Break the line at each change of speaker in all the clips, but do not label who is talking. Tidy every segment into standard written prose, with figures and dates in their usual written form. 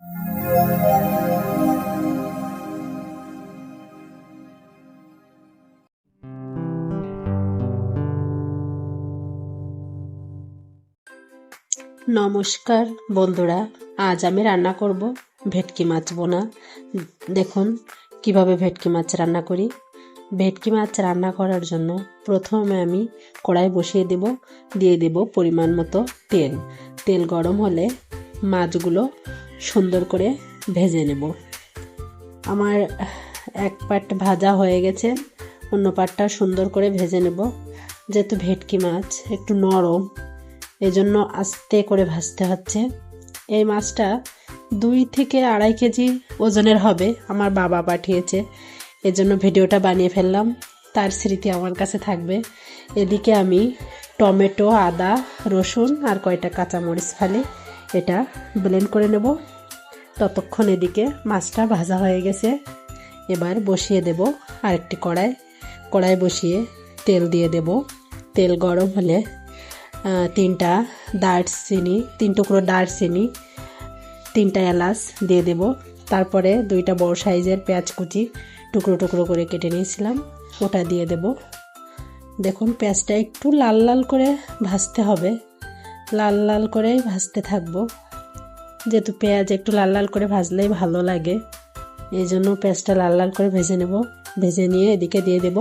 নমস্কার বন্ধুরা, আজ আমি রান্না করব ভেটকি মাছ বোনা। দেখুন কিভাবে ভেটকি মাছ রান্না করি। ভেটকি মাছ রান্না করার জন্য প্রথমে আমি কড়াই বসিয়ে দিয়ে দেব পরিমাণ মতো তেল। তেল গরম হলে মাছগুলো সুন্দর করে ভেজে নেব। আমার এক পাট ভাজা হয়ে গেছে, অন্য পাটটা সুন্দর করে ভেজে নেব। যেহেতু ভেটকি মাছ একটু নরম, এজন্য আস্তে করে ভাজতে হচ্ছে। এই মাছটা 2 থেকে 2.5 কেজি ওজনের হবে, আমার বাবা পাঠিয়েছে, এজন্য ভিডিওটা বানিয়ে ফেললাম, তার স্মৃতি আমার কাছে থাকবে। এদিকে আমি টমেটো, আদা, রসুন আর কয়টা কাঁচামরিচ ফালি এটা ব্লেন্ড করে নেব। ততক্ষণ এদিকে মাছটা ভাজা হয়ে গেছে। এবার বসিয়ে দেব আরেকটি কড়াই বসিয়ে তেল দিয়ে দেব। তেল গরম হলে 3 টুকরো দারচিনি, 3টা এলাচ দিয়ে দেব। তারপরে 2টা বড় সাইজের পেঁয়াজ কুচি টুকরো টুকরো করে কেটে নিয়েছিলাম, ওটা দিয়ে দেব। দেখুন পেঁয়াজটা একটু লাল লাল করে ভাজতে হবে, লাল লাল করেই ভাজতে থাকবো। যেহেতু পেঁয়াজ একটু লাল লাল করে ভাজলেই ভালো লাগে, এই জন্য পেঁয়াজটা লাল লাল করে ভেজে নেব। ভেজে নিয়ে এদিকে দিয়ে দেব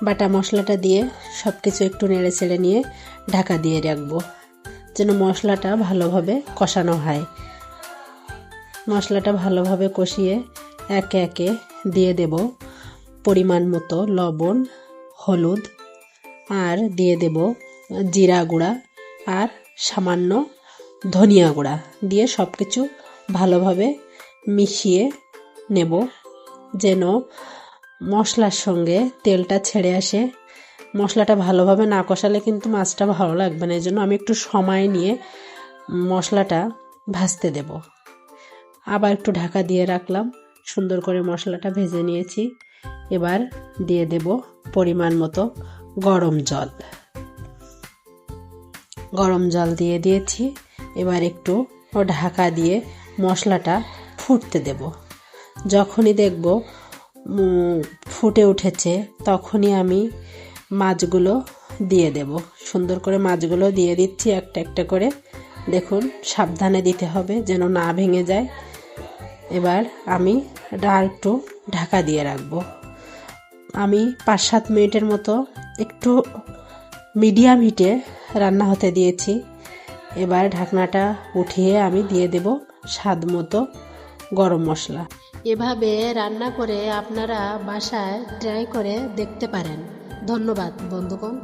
বাটা মশলাটা দিয়ে সব কিছু একটু নেড়ে ছেড়ে নিয়ে ঢাকা দিয়ে রাখবো, যেন মশলাটা ভালোভাবে কষানো হয়। মশলাটা ভালোভাবে কষিয়ে একে একে দিয়ে দেব পরিমাণ মতো লবণ, হলুদ, আর দিয়ে দেব জিরা গুঁড়া আর সামান্য ধনিয়া গুঁড়া দিয়ে সব কিছু ভালোভাবে মিশিয়ে নেব, যেন মশলার সঙ্গে তেলটা ছেড়ে আসে। মশলাটা ভালোভাবে না কষালে কিন্তু মাছটা ভালো লাগবে না, এই জন্য আমি একটু সময় নিয়ে মশলাটা ভাজতে দেব। আবার একটু ঢাকা দিয়ে রাখলাম, সুন্দর করে মশলাটা ভেজে নিয়েছি। এবার দিয়ে দেব পরিমাণ মতো গরম জল দিয়ে দিয়েছি। এবার একটু ঢাকা দিয়ে মশলাটা ফুটতে দেব। যখনই দেখব ফুটে উঠেছে তখনই আমি মাছগুলো দিয়ে দেব। সুন্দর করে মাছগুলো দিয়ে দিচ্ছি একটা একটা করে। দেখুন সাবধানে দিতে হবে যেন না ভেঙে যায়। এবার আমি একটু ঢাকা দিয়ে রাখবো। আমি 5-7 মিনিটের মতো একটু মিডিয়াম হিটে রান্না হতে দিয়েছি। এবার ঢাকনাটা উঠিয়ে আমি দিয়ে দেব স্বাদ মতো গরম মশলা। এভাবে রান্না করে আপনারা বাসায় ট্রাই করে দেখতে পারেন। ধন্যবাদ বন্ধুগণ।